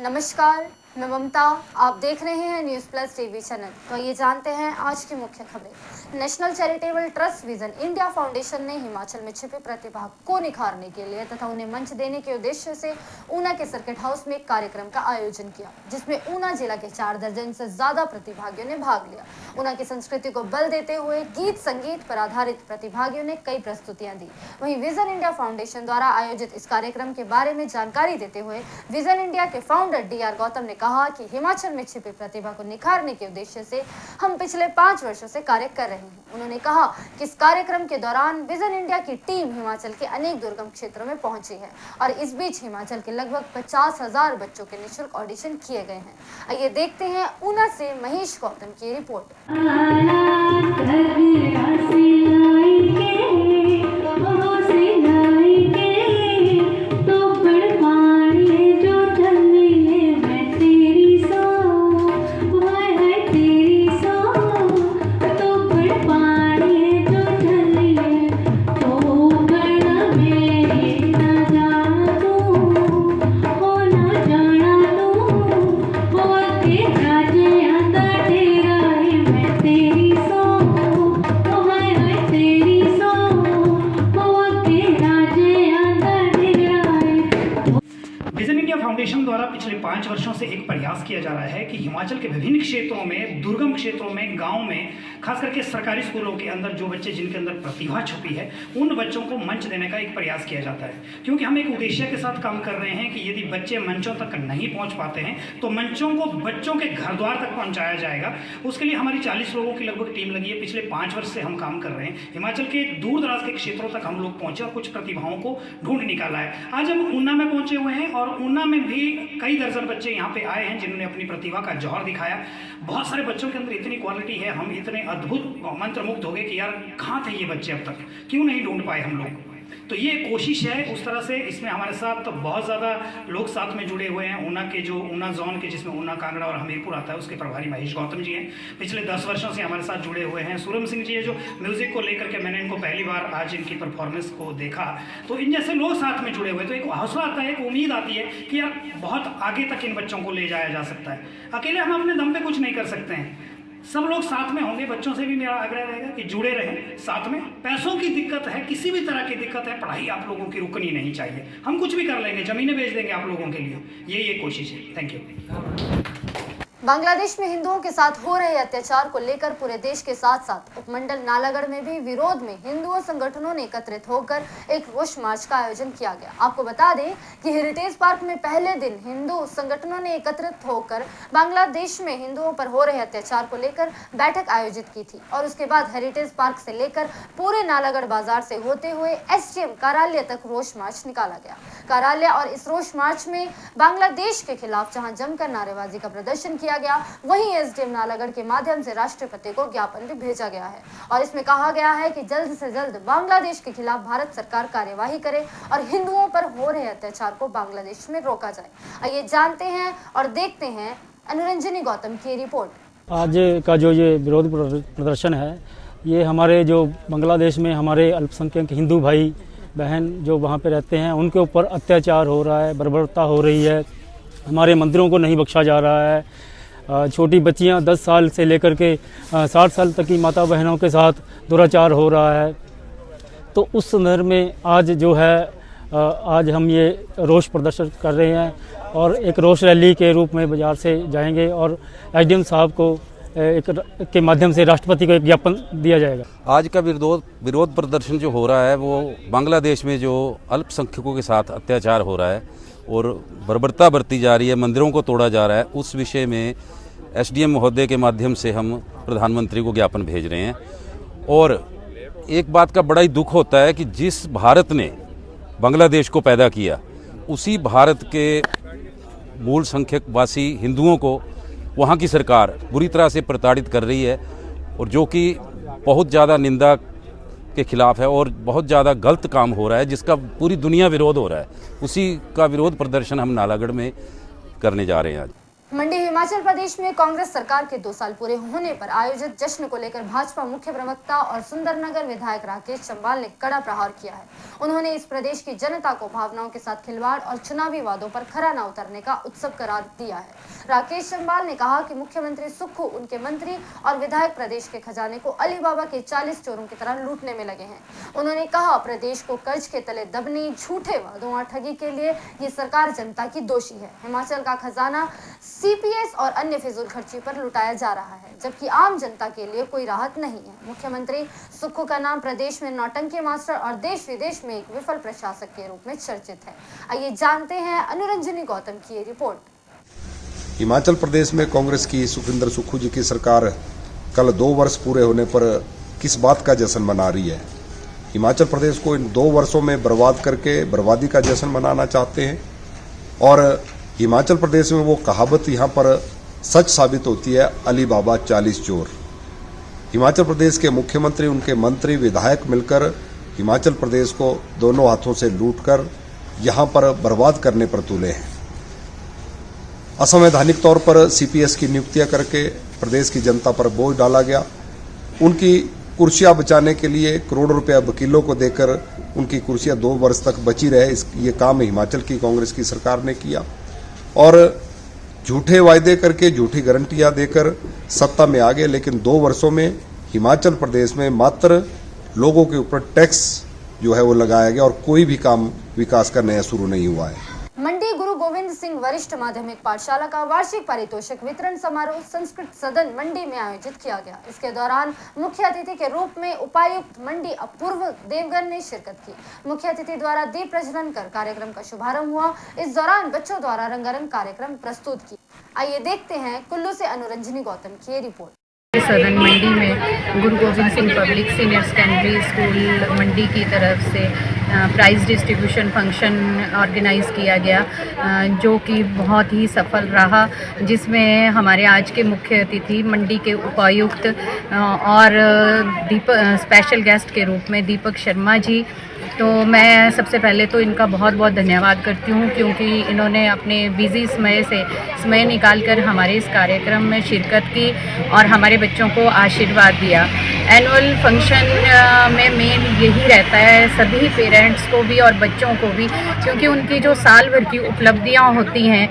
नमस्कार, मैं ममता। आप देख रहे हैं न्यूज़ प्लस टीवी चैनल। तो ये जानते हैं आज की मुख्य खबरें। National charitable trust vision India foundation ने हिमाचल में छिपे प्रतिभा को निखारने के लिए तथा उन्हें मंच देने के उद्देश्य से ऊना के सर्किट हाउस में एक कार्यक्रम का आयोजन किया, जिसमें ऊना जिला के 4 दर्जन से ज्यादा प्रतिभागियों ने भाग लिया। ऊना की संस्कृति को बल देते हुए गीत संगीत पर आधारित प्रतिभागियों ने कई प्रस्तुतियां दी। वहीं विजन इंडिया फाउंडेशन द्वारा आयोजित इस कार्यक्रम के बारे में जानकारी देते हुए विजन इंडिया के फाउंडर DR गौतम ने कहा कि हिमाचल में छिपी प्रतिभा को निखारने के उद्देश्य से हम पिछले 5 वर्षों से कार्य कर रहे हैं। उन्होंने कहा कि इस कार्यक्रम के दौरान विजन इंडिया की टीम हिमाचल के अनेक दुर्गम क्षेत्रों में पहुंची है और इस बीच हिमाचल के लगभग 50,000 बच्चों के निःशुल्क ऑडिशन किए गए हैं। आइए देखते हैं ऊना से महेश गौतम की रिपोर्ट। विजन इंडिया फाउंडेशन द्वारा पिछले 5 वर्षों से एक प्रयास किया जा रहा है कि हिमाचल के विभिन्न क्षेत्रों में, दुर्गम क्षेत्रों में, गांव में, खास करके सरकारी स्कूलों के अंदर जो बच्चे जिनके अंदर प्रतिभा छुपी है, उन बच्चों को मंच देने का एक प्रयास किया जाता है। क्योंकि हम एक उद्देश्य के साथ काम कर रहे हैं कि यदि बच्चे मंचों तक नहीं पहुँच पाते हैं तो मंचों को बच्चों के घर द्वार तक पहुँचाया जाएगा। उसके लिए हमारी 40 लोगों की लगभग टीम लगी है। पिछले 5 वर्ष से हम काम कर रहे हैं। हिमाचल के दूर दराज के क्षेत्रों तक हम लोग पहुँचे और कुछ प्रतिभाओं को ढूंढ निकाला है। आज हम ऊना में पहुँचे हुए हैं और ऊना में भी कई दर्जन बच्चे यहाँ पे आए हैं जिन्होंने अपनी प्रतिभा का जौहर दिखाया। बहुत सारे बच्चों के अंदर इतनी क्वालिटी है, हम इतने अद्भुत मंत्रमुग्ध हो गए कि यार कहाँ थे ये बच्चे, अब तक क्यों नहीं ढूंढ पाए हम लोग। तो ये कोशिश है उस तरह से। इसमें हमारे साथ बहुत ज़्यादा लोग साथ में जुड़े हुए हैं। ऊना के जो ऊना जोन के जिसमें ऊना, कांगड़ा और हमीरपुर आता है, उसके प्रभारी महेश गौतम जी हैं। पिछले 10 वर्षों से हमारे साथ जुड़े हुए हैं। सूरम सिंह जी है जो म्यूज़िक को लेकर के, मैंने इनको पहली बार आज इनकी परफॉर्मेंस को देखा, तो इन जैसे लोग साथ में जुड़े हुए, तो एक हौसला आता है, एक उम्मीद आती है कि यार बहुत आगे तक इन बच्चों को ले जाया जा सकता है। अकेले हम अपने दम पे कुछ नहीं कर सकते हैं, सब लोग साथ में होंगे। बच्चों से भी मेरा आग्रह रहेगा कि जुड़े रहें साथ में। पैसों की दिक्कत है, किसी भी तरह की दिक्कत है, पढ़ाई आप लोगों की रुकनी नहीं चाहिए। हम कुछ भी कर लेंगे, ज़मीनें बेच देंगे आप लोगों के लिए। ये कोशिश है। Thank you. बांग्लादेश में हिंदुओं के साथ हो रहे अत्याचार को लेकर पूरे देश के साथ साथ उपमंडल नालागढ़ में भी विरोध में हिंदुओं संगठनों ने एकत्रित होकर एक रोष मार्च का आयोजन किया गया। आपको बता दें कि हेरिटेज पार्क में पहले दिन हिंदू संगठनों ने एकत्रित होकर बांग्लादेश में हिंदुओं पर हो रहे अत्याचार को लेकर बैठक आयोजित की थी और उसके बाद हेरिटेज पार्क से लेकर पूरे नालागढ़ बाजार से होते हुए SDM कार्यालय तक रोष मार्च निकाला गया। कार्यालय और इस रोष मार्च में बांग्लादेश के खिलाफ जहां जमकर नारेबाजी का प्रदर्शन किया गया, वहीं SDM नालागढ़ के माध्यम से राष्ट्रपति को ज्ञापन भी भेजा गया है और इसमें कहा गया है कि जल्द से जल्द बांग्लादेश के खिलाफ भारत सरकार कार्यवाही करे और हिंदुओं पर हो रहे अत्याचार को बांग्लादेश में रोका जाए। आइए जानते हैं और देखते हैं अनुरंजनी गौतम की रिपोर्ट। आज का जो ये विरोध प्रदर्शन है, ये हमारे जो बांग्लादेश में हमारे अल्पसंख्यक हिंदू भाई बहन जो वहाँ पे रहते हैं, उनके ऊपर अत्याचार हो रहा है, बर्बरता हो रही है। हमारे मंदिरों को नहीं बख्शा जा रहा है। छोटी बच्चियाँ 10 साल से लेकर के 60 साल तक की माता बहनों के साथ दुराचार हो रहा है। तो उस संदर्भ में आज जो है, आज हम ये रोष प्रदर्शन कर रहे हैं और एक रोष रैली के रूप में बाज़ार से जाएंगे और SDM साहब को एक के माध्यम से राष्ट्रपति को एक ज्ञापन दिया जाएगा। आज का विरोध प्रदर्शन जो हो रहा है वो बांग्लादेश में जो अल्पसंख्यकों के साथ अत्याचार हो रहा है और बर्बरता बरती जा रही है, मंदिरों को तोड़ा जा रहा है, उस विषय में SDM महोदय के माध्यम से हम प्रधानमंत्री को ज्ञापन भेज रहे हैं। और एक बात का बड़ा ही दुख होता है कि जिस भारत ने बांग्लादेश को पैदा किया, उसी भारत के मूल संख्यकवासी हिंदुओं को वहाँ की सरकार बुरी तरह से प्रताड़ित कर रही है और जो कि बहुत ज़्यादा निंदा के खिलाफ है और बहुत ज़्यादा गलत काम हो रहा है, जिसका पूरी दुनिया विरोध हो रहा है। उसी का विरोध प्रदर्शन हम नालागढ़ में करने जा रहे हैं आज। मंडी हिमाचल प्रदेश में कांग्रेस सरकार के 2 साल पूरे होने पर आयोजित जश्न को लेकर भाजपा मुख्य प्रवक्ता और सुंदरनगर विधायक राकेश चंबाल ने कड़ा प्रहार किया है। उन्होंने इस प्रदेश की जनता को भावनाओं के साथ खिलवाड़ और चुनावी वादों पर खरा न उतरने का उत्सव करार दिया है। राकेश चंबाल ने कहा कि मुख्यमंत्री सुक्खू उनके मंत्री और विधायक प्रदेश के खजाने को अली बाबा के 40 चोरों की तरह लूटने में लगे हैं। उन्होंने कहा प्रदेश को कर्ज के तले दबने, झूठे वादों और ठगी के लिए ये सरकार जनता की दोषी है। हिमाचल का खजाना सीपीएस और अन्य फिजूल खर्ची पर लुटाया जा रहा है, जबकि आम जनता के लिए कोई राहत नहीं है। मुख्यमंत्री सुक्खू का नाम प्रदेश में नौटंकी मास्टर और देश विदेश में एक विफल प्रशासक के रूप में चर्चित है। आइए जानते हैं अनुरंजनी गौतम की ये रिपोर्ट। हिमाचल प्रदेश में कांग्रेस की सुखविंदर सुक्खू जी की सरकार कल 2 वर्ष पूरे होने पर किस बात का जश्न मना रही है। हिमाचल प्रदेश को इन 2 वर्षों में बर्बाद करके बर्बादी का जश्न मनाना चाहते हैं और हिमाचल प्रदेश में वो कहावत यहाँ पर सच साबित होती है, अली बाबा 40 चोर। हिमाचल प्रदेश के मुख्यमंत्री, उनके मंत्री, विधायक मिलकर हिमाचल प्रदेश को दोनों हाथों से लूटकर यहाँ पर बर्बाद करने पर तुले हैं। असंवैधानिक तौर पर सीपीएस की नियुक्तियां करके प्रदेश की जनता पर बोझ डाला गया। उनकी कुर्सियां बचाने के लिए करोड़ों रुपया वकीलों को देकर उनकी कुर्सियां 2 वर्ष तक बची रहे। ये काम हिमाचल की कांग्रेस की सरकार ने किया और झूठे वायदे करके, झूठी गारंटियां देकर सत्ता में आ गए। लेकिन 2 वर्षों में हिमाचल प्रदेश में मात्र लोगों के ऊपर टैक्स जो है वो लगाया गया और कोई भी काम विकास का नया शुरू नहीं हुआ है। मंडी गुरु गोविंद सिंह वरिष्ठ माध्यमिक पाठशाला का वार्षिक पारितोषिक वितरण समारोह संस्कृत सदन मंडी में आयोजित किया गया। इसके दौरान मुख्य अतिथि के रूप में उपायुक्त मंडी अपूर्व देवगन ने शिरकत की। मुख्य अतिथि द्वारा दीप प्रज्वलन कर कार्यक्रम का शुभारंभ हुआ। इस दौरान बच्चों द्वारा रंगारंग कार्यक्रम प्रस्तुत किया। आइए देखते हैं कुल्लू से अनुरंजनी गौतम की रिपोर्ट। सदन मंडी में Guru Gobind Singh public senior secondary school Mandi की तरफ से प्राइज़ डिस्ट्रीब्यूशन फंक्शन ऑर्गेनाइज़ किया गया, जो कि बहुत ही सफल रहा, जिसमें हमारे आज के मुख्य अतिथि मंडी के उपायुक्त और स्पेशल गेस्ट के रूप में दीपक शर्मा जी। तो मैं सबसे पहले तो इनका बहुत बहुत धन्यवाद करती हूँ, क्योंकि इन्होंने अपने बिज़ी समय निकालकर हमारे इस कार्यक्रम में शिरकत की और हमारे बच्चों को आशीर्वाद दिया। एनुअल फंक्शन में मेन यही रहता है सभी पेरेंट्स को भी और बच्चों को भी, क्योंकि उनकी जो साल भर की उपलब्धियाँ होती हैं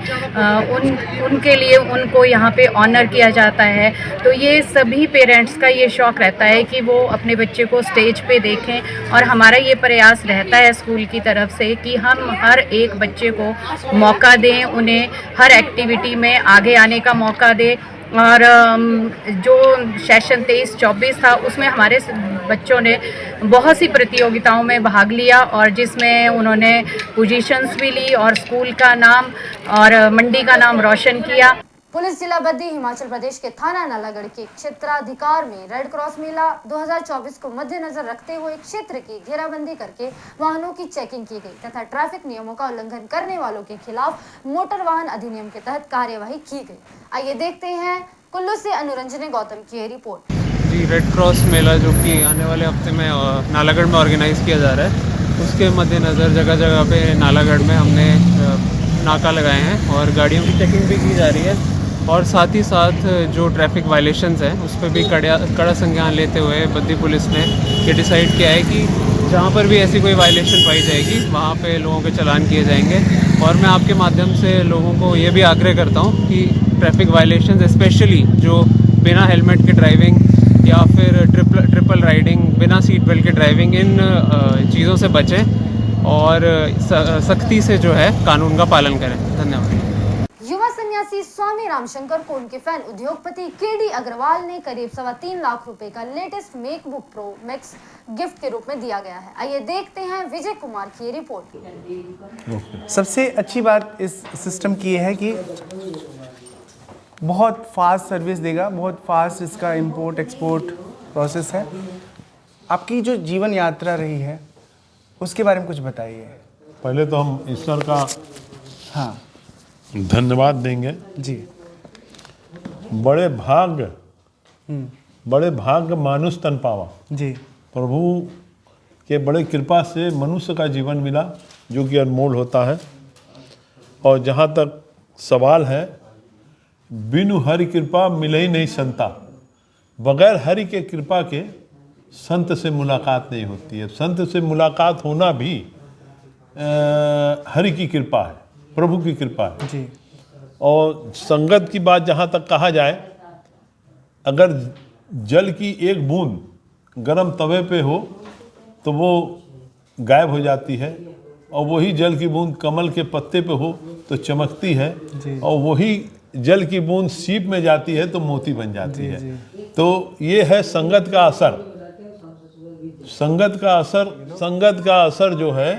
उनके लिए उनको यहाँ पे ऑनर किया जाता है। तो ये सभी पेरेंट्स का ये शौक़ रहता है कि वो अपने बच्चे को स्टेज पे देखें और हमारा ये प्रयास रहता है स्कूल की तरफ से कि हम हर एक बच्चे को मौका दें, उन्हें हर एक्टिविटी में आगे आने का मौका दें। और जो सेशन 23-24 था उसमें हमारे बच्चों ने बहुत सी प्रतियोगिताओं में भाग लिया और जिसमें उन्होंने पोजीशंस भी ली और स्कूल का नाम और मंडी का नाम रोशन किया। पुलिस जिला बद्दी हिमाचल प्रदेश के थाना नालागढ़ के क्षेत्राधिकार में रेड क्रॉस मेला 2024 को मद्देनजर रखते हुए क्षेत्र की घेराबंदी करके वाहनों की चेकिंग की गई तथा ट्रैफिक नियमों का उल्लंघन करने वालों के खिलाफ मोटर वाहन अधिनियम के तहत कार्यवाही की गई। आइए देखते हैं कुल्लू से अनुरंजनी गौतम की रिपोर्ट। जी, रेड क्रॉस मेला जो कि आने वाले हफ्ते में नालागढ़ में ऑर्गेनाइज़ किया जा रहा है, उसके मद्देनज़र जगह जगह पे नालागढ़ में हमने नाका लगाए हैं और गाड़ियों की चेकिंग भी की जा रही है और साथ ही साथ जो ट्रैफिक वायलेशंस हैं उस पर भी कड़ा संज्ञान लेते हुए बद्दी पुलिस ने ये डिसाइड किया है कि जहाँ पर भी ऐसी कोई वायलेशन पाई जाएगी वहाँ पे लोगों के चालान किए जाएंगे। और मैं आपके माध्यम से लोगों को ये भी आग्रह करता हूँ कि ट्रैफिक वायलेशंस स्पेशली जो बिना हेलमेट के ड्राइविंग या फिर ट्रिपल राइडिंग, बिना सीट बेल्ट के ड्राइविंग, इन चीज़ों से बचें और सख्ती से जो है कानून का पालन करें। धन्यवाद। युवा सन्यासी स्वामी रामशंकर को उनके फैन उद्योगपति केडी अग्रवाल ने करीब 3.25 लाख रुपए का latest MacBook pro max gift के रूप में दिया गया है। आइए देखते हैं विजय कुमार की रिपोर्ट। सबसे अच्छी बात इस सिस्टम की है कि बहुत फास्ट सर्विस देगा, बहुत फास्ट इसका इंपोर्ट एक्सपोर्ट प्रोसेस है। आपकी जो जीवन यात्रा रही है उसके बारे में कुछ बताइए। पहले तो हम ईश्वर का हाँ धन्यवाद देंगे जी। बड़े भाग्य मानुष तन पावा जी। प्रभु के बड़े कृपा से मनुष्य का जीवन मिला जो कि अनमोल होता है। और जहाँ तक सवाल है बिनु हरि कृपा मिले ही नहीं संता। बगैर हरि के कृपा के संत से मुलाकात नहीं होती है। संत से मुलाकात होना भी हरि की कृपा है, प्रभु की कृपा है जी। और संगत की बात जहाँ तक कहा जाए, अगर जल की एक बूंद गरम तवे पे हो तो वो गायब हो जाती है, और वही जल की बूंद कमल के पत्ते पे हो तो चमकती है, और वही जल की बूंद सीप में जाती है तो मोती बन जाती है। तो ये है संगत का असर। संगत का असर जो है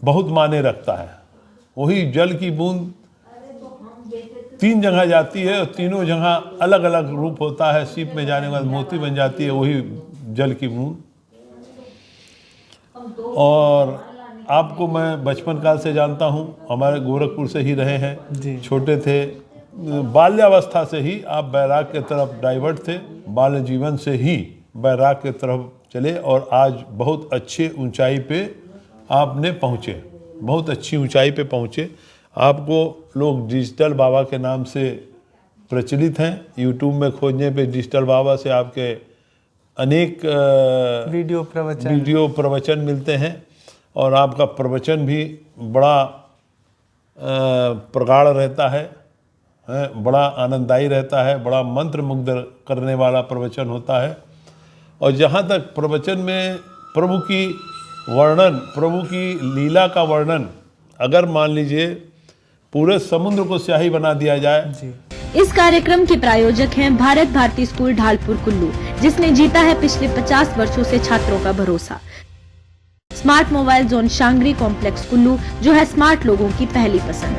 बहुत मायने रखता है। वही जल की बूंद 3 जगह जाती है और तीनों जगह अलग अलग रूप होता है, सीप में जाने के बाद मोती बन जाती है वही जल की बूंद। और आपको मैं बचपन काल से जानता हूँ, हमारे गोरखपुर से ही रहे हैं, छोटे थे, बाल्यावस्था से ही आप बैराग के तरफ डाइवर्ट थे, बाल्य जीवन से ही बैराग के तरफ चले और आज बहुत अच्छे ऊंचाई पे आपने पहुँचे, बहुत अच्छी ऊंचाई पे पहुँचे। आपको लोग डिजिटल बाबा के नाम से प्रचलित हैं। यूट्यूब में खोजने पे डिजिटल बाबा से आपके अनेक वीडियो प्रवचन मिलते हैं और आपका प्रवचन भी बड़ा प्रगाढ़ रहता है, बड़ा आनंददायी रहता है, बड़ा मंत्र मुग्ध करने वाला प्रवचन होता है। और जहाँ तक प्रवचन में प्रभु की वर्णन, प्रभु की लीला का वर्णन, अगर मान लीजिए पूरे समुद्र को स्याही बना दिया जाए। इस कार्यक्रम के प्रायोजक हैं भारत भारती स्कूल ढालपुर कुल्लू, जिसने जीता है पिछले 50 वर्षों से छात्रों का भरोसा। Smart mobile zone Shangri complex Kullu, जो है स्मार्ट लोगों की पहली पसंद।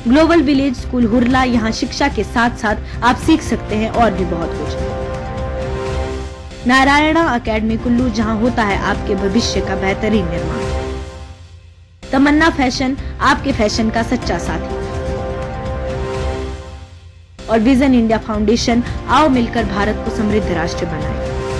ग्लोबल विलेज स्कूल हुरला, यहाँ शिक्षा के साथ साथ आप सीख सकते हैं और भी बहुत कुछ। नारायणा अकेडमी कुल्लू, जहाँ होता है आपके भविष्य का बेहतरीन निर्माण। तमन्ना फैशन, आपके फैशन का सच्चा साथी। और विजन इंडिया फाउंडेशन, आओ मिलकर भारत को समृद्ध राष्ट्र बनाएं।